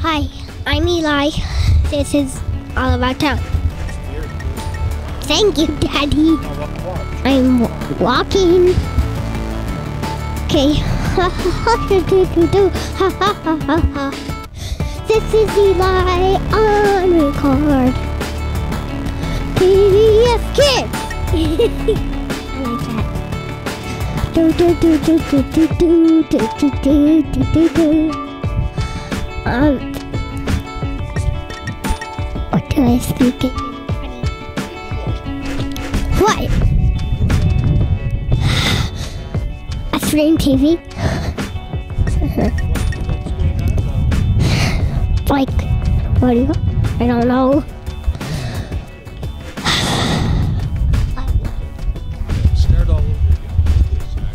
Hi, I'm Eli. This is All About Town. Thank you, Daddy. I'm walking. Okay. This is Eli on record. PBS Kids. I like that. Do do do do do do do do do do do do. What do I speak in? What? A stream TV? Like, what do you? I don't know. Start all over again.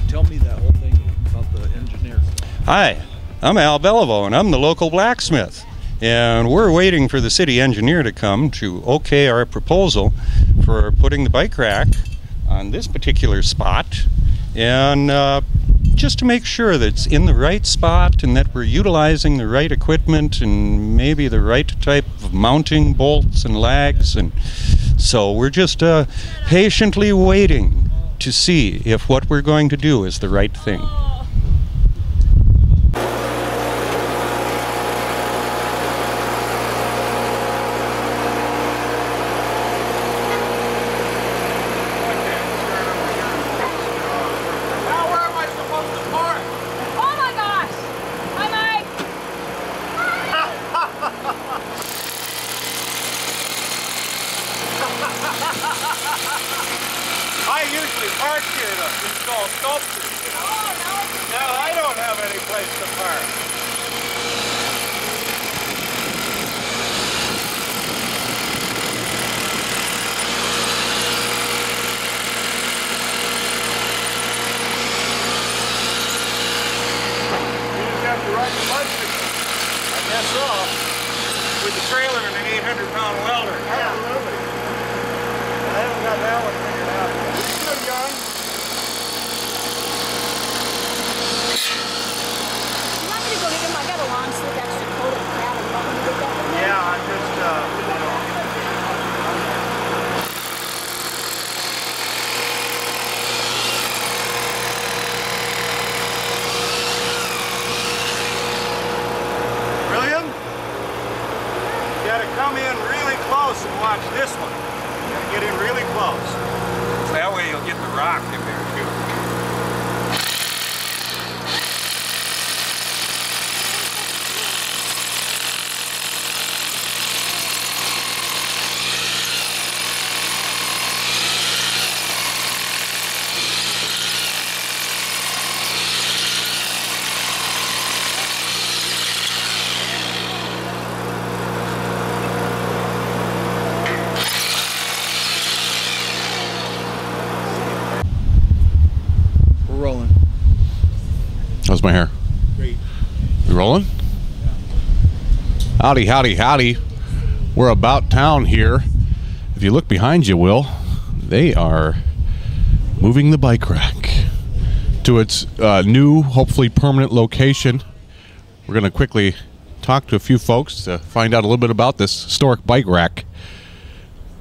Tell me that whole thing about the engineer. Hi, I'm Al Beliveau, and I'm the local blacksmith. And we're waiting for the city engineer to come to okay our proposal for putting the bike rack on this particular spot, and just to make sure that it's in the right spot and that we're utilizing the right equipment and maybe the right type of mounting bolts and lags. And so we're just patiently waiting to see if what we're going to do is the right thing. I usually park here to install sculptures. Now I don't have any place to park. You just have to run the bicycle. I guess so. With the trailer and an 800-pound welder. Absolutely. I haven't got that one figured out yet. Good, John. You want me to go get him? I got a long sleeve extra coat of crap. You want me to get that from there? Yeah, I'm just, William? You gotta come in really close and watch this one. Get in really close. So that way you'll get the rock in there too. Rolling. How's my hair? Great. You rolling? Howdy, howdy, howdy. We're about town here. If you look behind you, Will, they are moving the bike rack to its new, hopefully permanent location. We're going to quickly talk to a few folks to find out a little bit about this historic bike rack.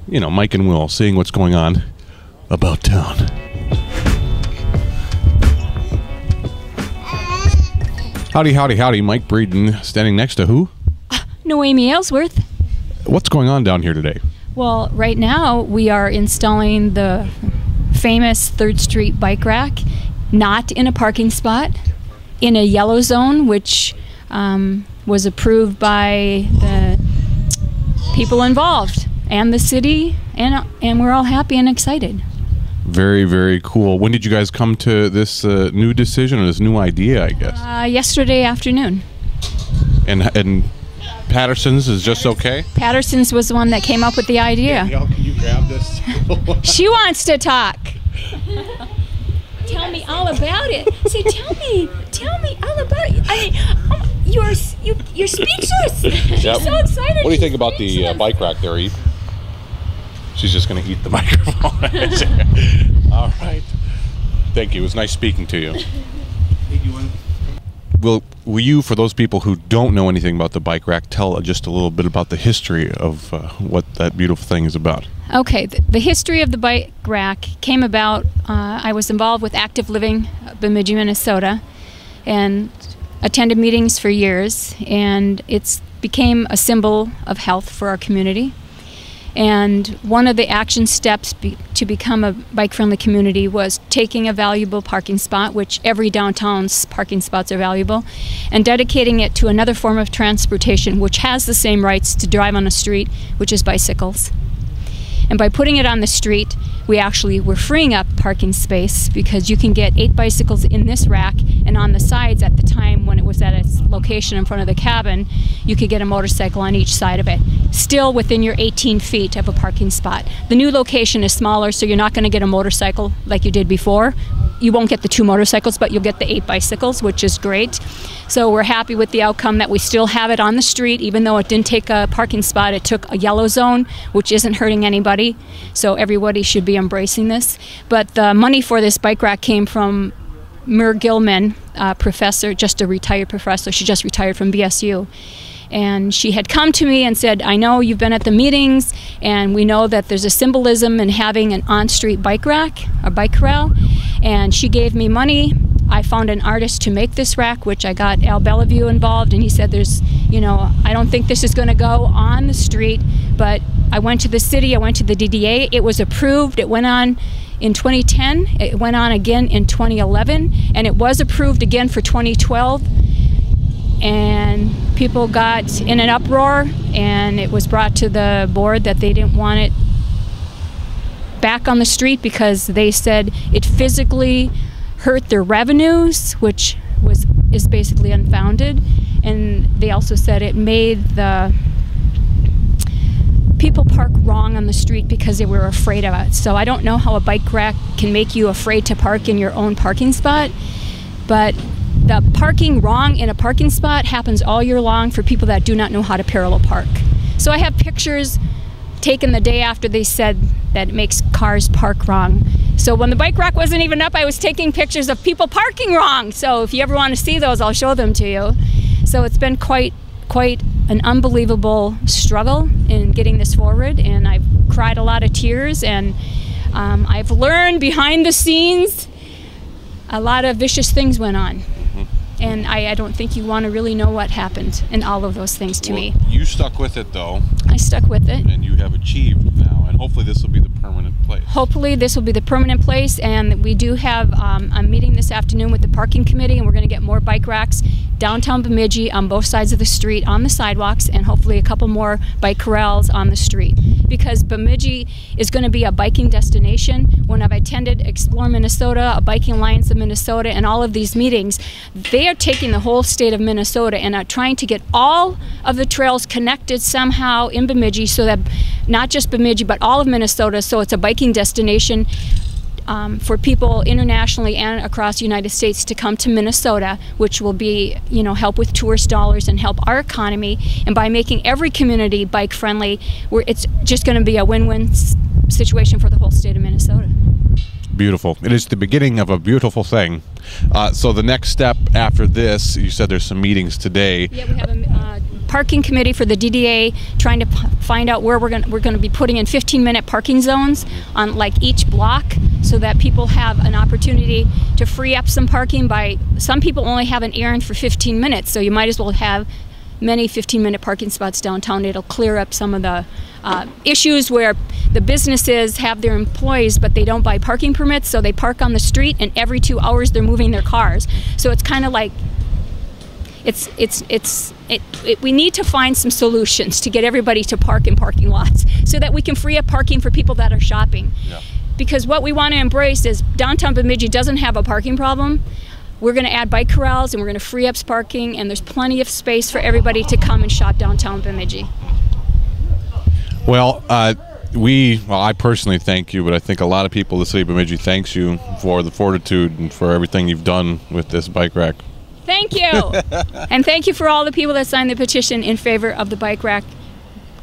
You know, Mike and Will seeing what's going on about town. Howdy, howdy, howdy. Mike Breeden standing next to who? Noemi Aylesworth. What's going on down here today? Well, right now we are installing the famous 3rd Street bike rack, not in a parking spot, in a yellow zone, which was approved by the people involved and the city, and we're all happy and excited. Very, very cool. When did you guys come to this new decision or this new idea, I guess? Yesterday afternoon. And Patterson's is just okay? Patterson's was the one that came up with the idea. Danielle, can you grab this? She wants to talk. Tell me all about it. Say, tell me all about it. I mean, you're speechless. She's Yep. so excited. What do you think about the bike rack there, Eve? She's just going to eat the microphone. All right. Thank you. It was nice speaking to you. Hey, you want? We'll will you, for those people who don't know anything about the bike rack, tell just a little bit about the history of what that beautiful thing is about? Okay, the history of the bike rack came about, I was involved with Active Living Bemidji, Minnesota, and attended meetings for years, and it's became a symbol of health for our community. And one of the action steps to become a bike-friendly community was taking a valuable parking spot, which every downtown's parking spots are valuable, and dedicating it to another form of transportation which has the same rights to drive on the street, which is bicycles. And by putting it on the street, we actually were freeing up parking space, because you can get 8 bicycles in this rack, and on the sides at the time when it was at its location in front of the cabin, you could get a motorcycle on each side of it, still within your 18 feet of a parking spot. The new location is smaller, so you're not going to get a motorcycle like you did before. You won't get the 2 motorcycles, but you'll get the 8 bicycles, which is great. So we're happy with the outcome that we still have it on the street, even though it didn't take a parking spot. It took a yellow zone, which isn't hurting anybody. So everybody should be embracing this. But the money for this bike rack came from Mur Gilman, professor, just a retired professor. She just retired from BSU. And she had come to me and said, I know you've been at the meetings, and we know that there's a symbolism in having an on-street bike rack, a bike corral. And she gave me money. I found an artist to make this rack, which I got Al Bellevue involved, and he said, I don't think this is going to go on the street, but I went to the city, I went to the DDA, it was approved, it went on in 2010, it went on again in 2011, and it was approved again for 2012, and people got in an uproar, and it was brought to the board that they didn't want it back on the street because they said it physically hurt their revenues, which is basically unfounded, and they also said it made the people park wrong on the street because they were afraid of it. So I don't know how a bike rack can make you afraid to park in your own parking spot, but the parking wrong in a parking spot happens all year long for people that do not know how to parallel park. So I have pictures taken the day after they said that it makes cars park wrong. So when the bike rack wasn't even up, I was taking pictures of people parking wrong. So if you ever want to see those, I'll show them to you. So it's been quite an unbelievable struggle in getting this forward, and I've cried a lot of tears, and I've learned behind the scenes a lot of vicious things went on. And I don't think you want to really know what happened in all of those things to me. You stuck with it, though. I stuck with it. And you have achieved now, and hopefully this will be the permanent place. Hopefully this will be the permanent place, and we do have a meeting this afternoon with the parking committee, and we're going to get more bike racks downtown Bemidji on both sides of the street on the sidewalks, and hopefully a couple more bike corrals on the street. Because Bemidji is going to be a biking destination. When I've attended Explore Minnesota, a Biking Alliance of Minnesota, and all of these meetings, they are taking the whole state of Minnesota and are trying to get all of the trails connected somehow in Bemidji, so that not just Bemidji but all of Minnesota, so it's a biking destination for people internationally and across the United States to come to Minnesota, which will be, help with tourist dollars and help our economy. And by making every community bike friendly, it's just going to be a win-win situation for the whole state of Minnesota. Beautiful. It is the beginning of a beautiful thing. So the next step after this, you said there's some meetings today. Yeah, we have a parking committee for the DDA trying to find out where we're going to be putting in 15-minute parking zones on each block, so that people have an opportunity to free up some parking. Some people only have an errand for 15 minutes, so you might as well have many 15-minute parking spots downtown. It'll clear up some of the issues where the businesses have their employees but they don't buy parking permits, so they park on the street, and every 2 hours they're moving their cars. So it's kind of like we need to find some solutions to get everybody to park in parking lots so that we can free up parking for people that are shopping. Yeah. Because what we want to embrace is downtown Bemidji doesn't have a parking problem. We're going to add bike corrals, and we're going to free up parking, and there's plenty of space for everybody to come and shop downtown Bemidji. Well, I personally thank you, but I think a lot of people in the city of Bemidji thanks you for the fortitude and for everything you've done with this bike rack. Thank you. And thank you for all the people that signed the petition in favor of the bike rack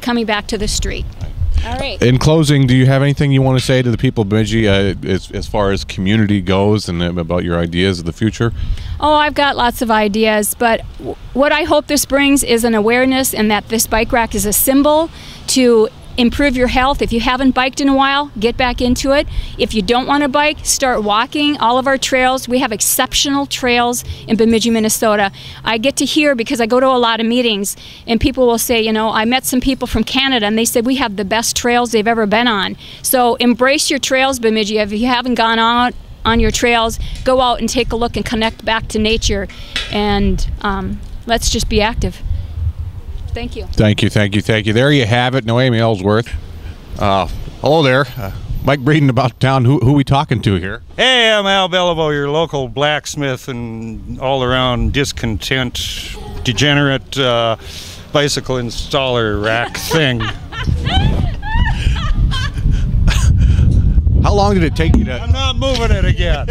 coming back to the street. All right. In closing, do you have anything you want to say to the people of Bemidji as far as community goes and about your ideas of the future? Oh, I've got lots of ideas, but what I hope this brings is an awareness, and that this bike rack is a symbol to improve your health. If you haven't biked in a while, get back into it. If you don't want to bike, start walking. All of our trails, we have exceptional trails in Bemidji, Minnesota. I get to hear, because I go to a lot of meetings, and people will say, you know, I met some people from Canada and they said we have the best trails they've ever been on. So embrace your trails, Bemidji. If you haven't gone on your trails, go out and take a look and connect back to nature, and let's just be active. Thank you. Thank you, thank you, thank you. There you have it, Noemi Ellsworth. Hello there. Mike Breeden, About Town. Who are we talking to here? Hey, I'm Al Beliveau, your local blacksmith and all-around discontent, degenerate bicycle installer rack thing. How long did it take you to... I'm not moving it again.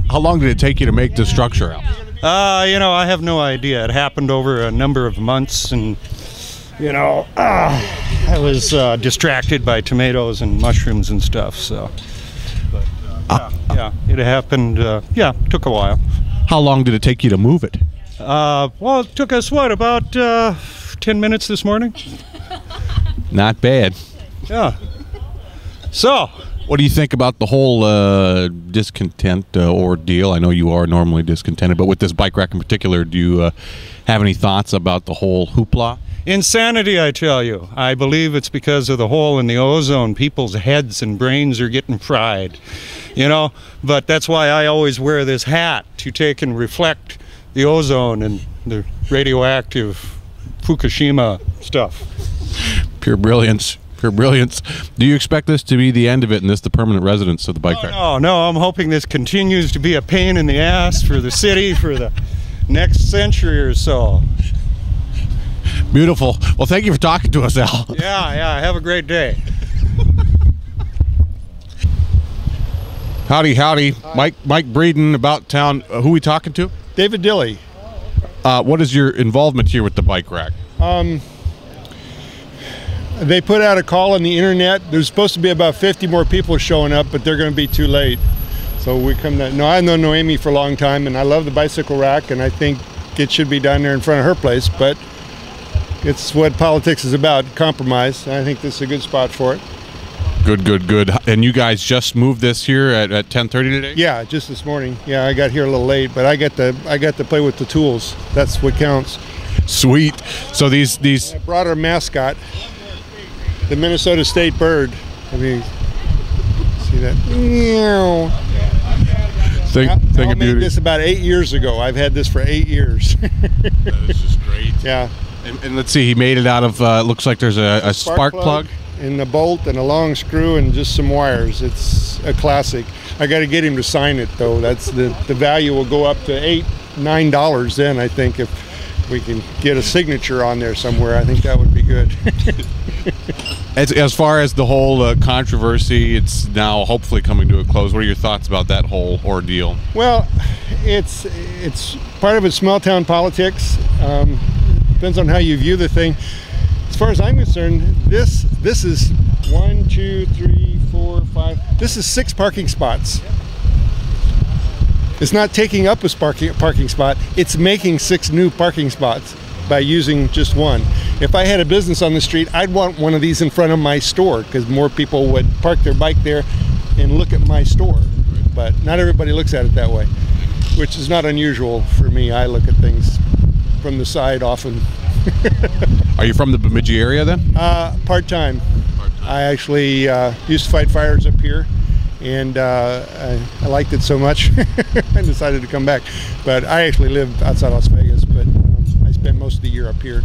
How long did it take you to make the structure out? You know, I have no idea. It happened over a number of months, and, you know, I was distracted by tomatoes and mushrooms and stuff, so. But, yeah, it happened, yeah, took a while. How long did it take you to move it? Well, it took us, what, about 10 minutes this morning? Not bad. Yeah. So, what do you think about the whole discontent ordeal? I know you are normally discontented, but with this bike rack in particular, do you have any thoughts about the whole hoopla? insanity, I tell you. I believe it's because of the hole in the ozone. People's heads and brains are getting fried, you know. But that's why I always wear this hat, to take and reflect the ozone and the radioactive Fukushima stuff. Pure brilliance. Pure brilliance. Do you expect this to be the end of it and this the permanent residence of the bike rack? No, I'm hoping this continues to be a pain in the ass for the city for the next century or so. Beautiful. Well, thank you for talking to us, Al. Yeah, have a great day. Howdy. Mike Breeden, About Town. Who are we talking to? David Dilley. What is your involvement here with the bike rack? They put out a call on the internet. There's supposed to be about 50 more people showing up, but they're going to be too late. So we come down. No, I've known Noemi for a long time, and I love the bicycle rack, and I think it should be down there in front of her place, but it's what politics is about, compromise. I think this is a good spot for it. Good. And you guys just moved this here at 10:30 today? Yeah, just this morning. Yeah, I got here a little late, but I got to play with the tools. That's what counts. Sweet. So these I brought our mascot, the Minnesota State bird. I mean, see that? Thing I of made beauty. this about 8 years ago. I've had this for 8 years. That is just great. Yeah. And let's see, he made it out of, looks like there's a spark plug. And a bolt and a long screw and just some wires. It's a classic. I got to get him to sign it though. That's the value will go up to $8-9 then, I think, if we can get a signature on there somewhere. I think that would be good. As far as the whole controversy, it's now hopefully coming to a close. What are your thoughts about that whole ordeal? Well, it's part of it's small town politics. Depends on how you view the thing. As far as I'm concerned, this is 1, 2, 3, 4, 5. This is 6 parking spots. It's not taking up a parking spot. It's making 6 new parking spots by using just one. If I had a business on the street, I'd want one of these in front of my store because more people would park their bike there and look at my store. But not everybody looks at it that way, which is not unusual for me. I look at things from the side often. Are you from the Bemidji area then? Part-time. I actually used to fight fires up here, and I liked it so much I decided to come back. But I actually live outside Las Vegas, but I spend most of the year up here.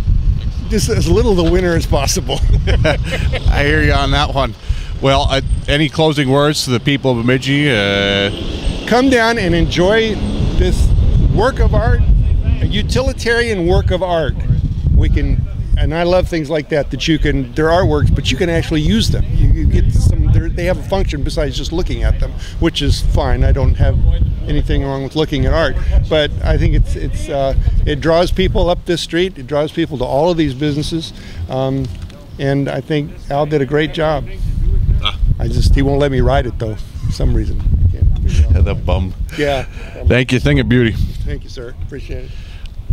Just as little of the winter as possible. I hear you on that one. Well, any closing words to the people of Bemidji? Come down and enjoy this work of art, a utilitarian work of art. We can, and I love things like that you can, they're artworks, but you can actually use them. You get some, they have a function besides just looking at them, which is fine. I don't have anything wrong with looking at art, but I think it draws people up this street. It draws people to all of these businesses. and I think Al did a great job. He won't let me ride it though, for some reason. I can't figure out. That bum. Yeah. Thank you. Thing of beauty. Thank you, sir. Appreciate it.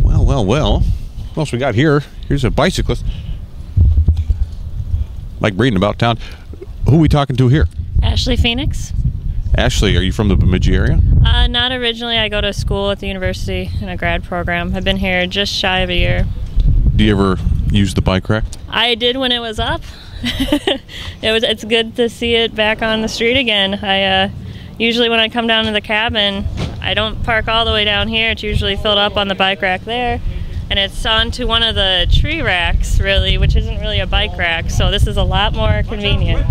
Well. What else we got here? Here's a bicyclist. Mike Breeden, About Town. Who are we talking to here? Ashley Phoenix. Ashley, are you from the Bemidji area? Not originally. I go to school at the university in a grad program. I've been here just shy of a year. Do you ever use the bike rack? I did when it was up. It's good to see it back on the street again. I usually when I come down to the cabin, I don't park all the way down here. It's usually filled up on the bike rack there, and it's onto one of the tree racks, really, which isn't really a bike rack. So this is a lot more convenient.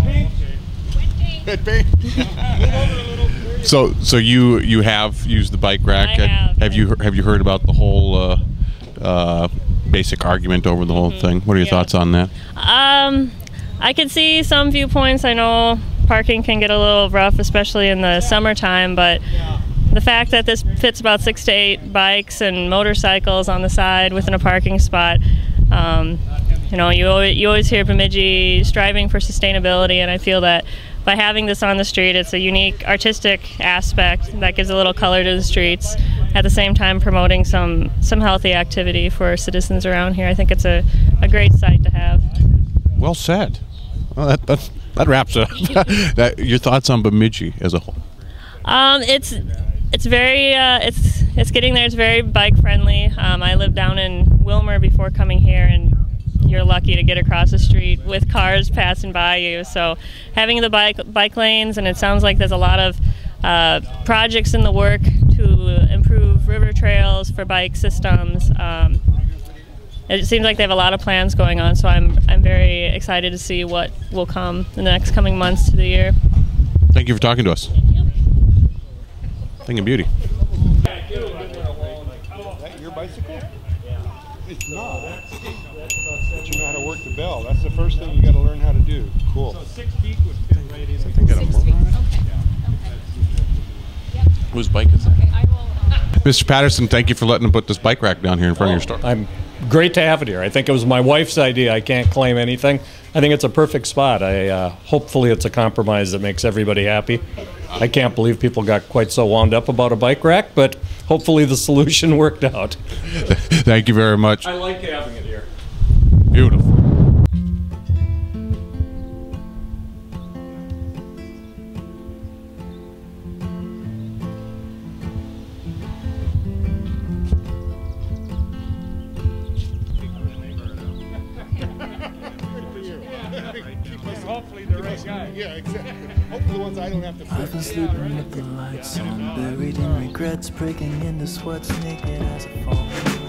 So you have used the bike rack. I have. Have you heard about the whole basic argument over the whole thing? What are your thoughts on that? I can see some viewpoints. I know parking can get a little rough, especially in the summertime, but the fact that this fits about 6 to 8 bikes and motorcycles on the side within a parking spot, you know, you always hear Bemidji striving for sustainability, and I feel that by having this on the street, it's a unique artistic aspect that gives a little color to the streets, at the same time promoting some healthy activity for citizens around here. I think it's a great site to have. Well said. Well, that wraps it up. Your thoughts on Bemidji as a whole? It's very it's getting there. It's very bike friendly. I lived down in Wilmer before coming here, and you're lucky to get across the street with cars passing by you. So having the bike lanes, and it sounds like there's a lot of projects in the work to improve river trails for bike systems. It seems like they have a lot of plans going on, so I'm very excited to see what will come in the next coming months to the year. Thank you for talking to us. Thank you. Thing of beauty. Is that your bicycle? It's not. But you know how to work the bell. That's the first thing you got to learn how to do. Cool. So 6 feet would fit right in. Whose bike is that? Mr. Patterson, thank you for letting him put this bike rack down here in front of your store. I'm great to have it here. I think it was my wife's idea. I can't claim anything. I think it's a perfect spot. Hopefully it's a compromise that makes everybody happy. I can't believe people got quite so wound up about a bike rack, but hopefully the solution worked out. Thank you very much. I like having it here. Beautiful. Hopefully the right guy. Yeah, exactly. Hopefully the ones I don't have to fix. I've been sleeping with the lights on, buried in regrets, breaking into sweats naked as I fall.